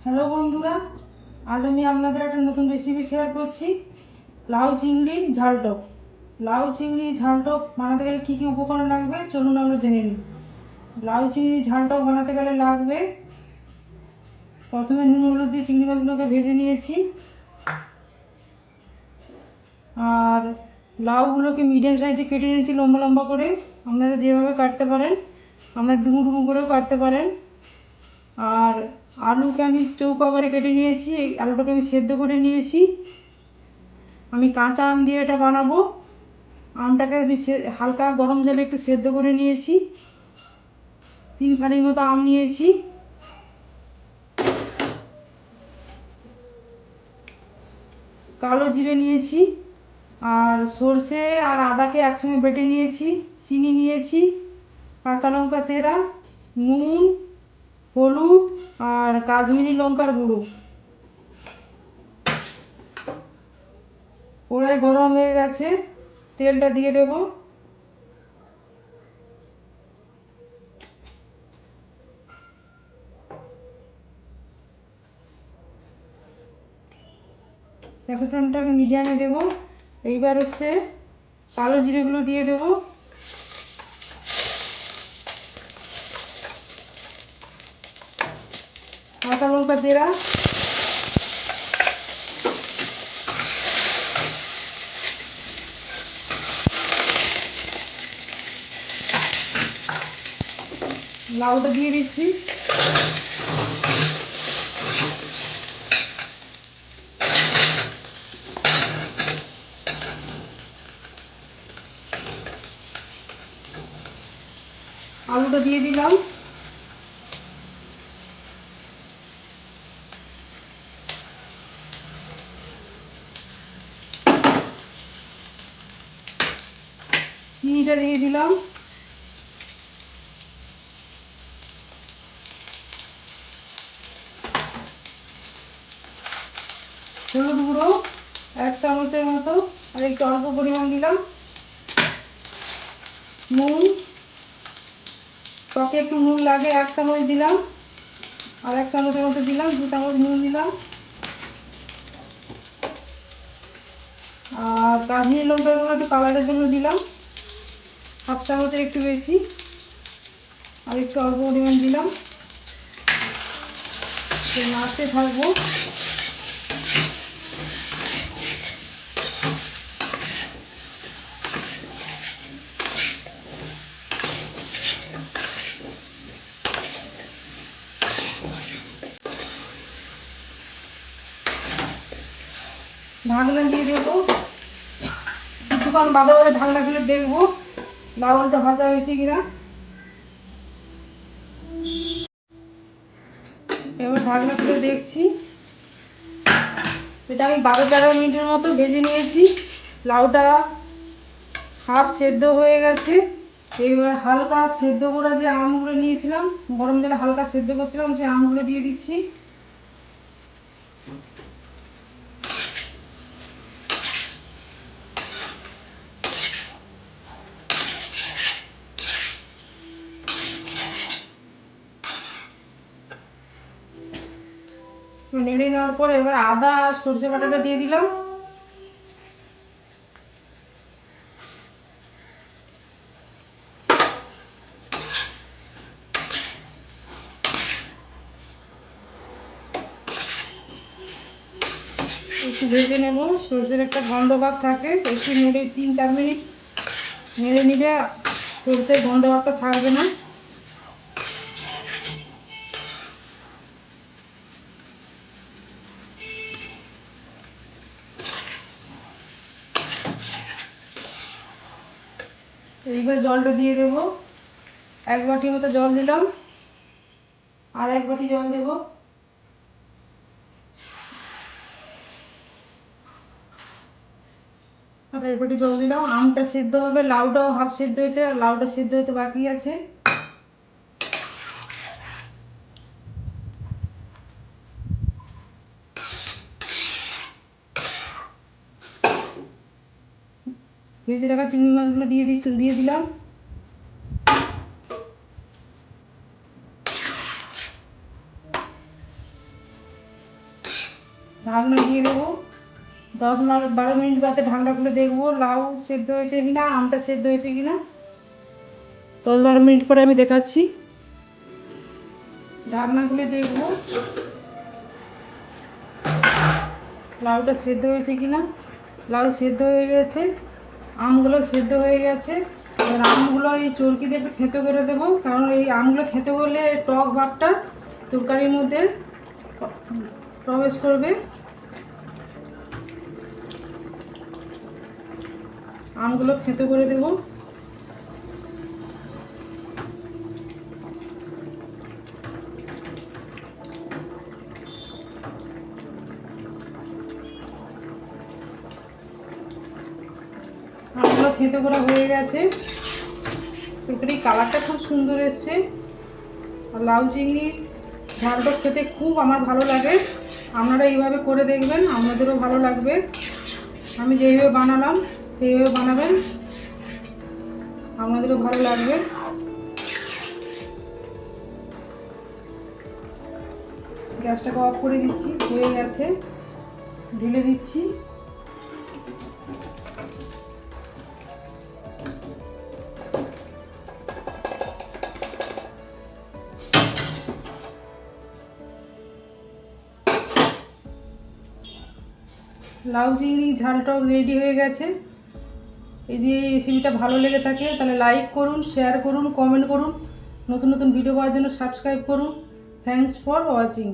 Hello বন্ধুরা, আজ আমি আপনাদের একটা নতুন রেসিপি শেয়ার করছি। লাউ চিংড়ির ঝালটক। লাউ চিংড়ি ঝালটক বানাতে গেলে কী কী উপকরণ লাগবে চলুন আমরা জেনে নিই। লাউ চিংড়ি ঝালটক বানাতে গেলে লাগবে, প্রথমে নুন হলুদ দিয়ে চিংড়ি মাছগুলোকে ভেজে নিয়েছি। আর লাউগুলোকে মিডিয়াম সাইজে কেটে নিয়েছি লম্বা লম্বা করে। আপনারা যেভাবে কাটতে পারেন, আপনারা ডুমো ডুমো করেও কাটতে পারেন। আর আলুকে আমি চৌকো করে কেটে নিয়েছি, এই আলুটাকে আমি সেদ্ধ করে নিয়েছি। আমি কাঁচা আম দিয়ে এটা বানাবো। আমটাকে আমি হালকা গরম জলে একটু সেদ্ধ করে নিয়েছি। 3 ফালির মতো আম নিয়েছি। কালো জিরে নিয়েছি, আর সর্ষে আর আদাকে একসঙ্গে বেটে নিয়েছি। চিনি নিয়েছি, কাঁচা লঙ্কা চেরা, নুন, হলুদ আর কাশ্মীরি লঙ্কার গুঁড়ো। কড়াই গরম হয়ে গেছে, তেলটা দিয়ে দেবো। গ্যাসের ফ্লেমটাকে মিডিয়ামে দেবো। এইবার হচ্ছে কালো জিরেগুলো দিয়ে দেবো। কাঁচা লঙ্কা চেরা, লাউটা দিয়ে দিচ্ছি। আলুটা দিয়ে দিলাম। চিনিটা দিয়ে দিলাম। হলুদ গুঁড়ো 1 চামচের মতো, আর একটু অল্প পরিমাণ দিলাম। নুন, টকে একটু নুন লাগে, 1 চামচ দিলাম। আর 1 চামচের মতো দিলাম, 2 চামচ নুন দিলাম। আর কাশ্মীরি লঙ্কার গুঁড়ো একটু কালারের জন্য দিলাম, 1/2 চামচের একটু বেশি। আর একটু অল্প পরিমাণ দিলাম। নাড়তে থাকবো। ঢাকনা দিয়ে দেবো। কিছুক্ষণ বাদে বাদে ঢাকনা খুলে দেখবো লাউটা ভাজা হয়েছে কিনা। এবার ঢাকনা খুলে দেখছি। এটা আমি 12-13 মিনিটের মতো ভেজে নিয়েছি। লাউটা হাফ সেদ্ধ হয়ে গেছে। এবার হালকা সেদ্ধ করা যে আমগুলো নিয়েছিলাম, গরম জলে হালকা সেদ্ধ করছিলাম, সেই আমগুলো দিয়ে দিচ্ছি। নেড়ে নেওয়ার পর এবার আদা আর সরষে বাটাটা দিয়ে দিলাম। একটু ভেজে নেব, সরষের একটা গন্ধ ভাব থাকে। একটু নেড়ে 3-4 মিনিট নেড়ে নিলে সরষের গন্ধ ভাবটা থাকবে না। এইবার জলটা দিয়ে দেবো। 1 বাটির মতো জল দিলাম, আর 1 বাটি জল দেবো। আর 1 বাটি জল দিলাম। আমটা সেদ্ধ হবে, লাউটাও হাফ সেদ্ধ হয়েছে, আর লাউটা সেদ্ধ হতে বাকি আছে। ভেজে রাখা চিংড়ি মাছগুলো দিয়ে দিলাম। ঢাকনা দিয়ে দেবো। 10-12 মিনিট বাদে ঢাকনা খুলে দেখবো লাউ সেদ্ধ হয়েছে কিনা, আমটা সেদ্ধ হয়েছে কিনা। 10-12 মিনিট পরে আমি দেখাচ্ছি। ঢাকনা খুলে দেখবো লাউটা সেদ্ধ হয়েছে কিনা। লাউ সেদ্ধ হয়ে গেছে, আমগুলো সেদ্ধ হয়ে গেছে। এবার আমগুলো এই চরকি দিয়ে একটু থেঁতো করে দেবো, কারণ এই আমগুলো থেঁতো করলে টক ভাবটা তরকারির মধ্যে প্রবেশ করবে। আমগুলো থেঁতো করে দেবো। আমগুলো থেঁতো করা হয়ে গেছে। তরকারির কালারটা খুব সুন্দর এসছে। আর লাউ চিংড়ি ঝালটা খেতে খুব আমার ভালো লাগে। আপনারা এইভাবে করে দেখবেন, আপনাদেরও ভালো লাগবে। আমি যেইভাবে বানালাম সেইভাবে বানাবেন, আপনাদেরও ভালো লাগবে। গ্যাসটাকে অফ করে দিচ্ছি, হয়ে গেছে। ঢেলে দিচ্ছি। লাউ চিংড়ি ঝালটাও রেডি হয়ে গেছে। যদি এই রেসিপিটা ভালো লেগে থাকে তাহলে লাইক করুন, শেয়ার করুন, কমেন্ট করুন। নতুন নতুন ভিডিও পাওয়ার জন্য সাবস্ক্রাইব করুন। Thanks for watching.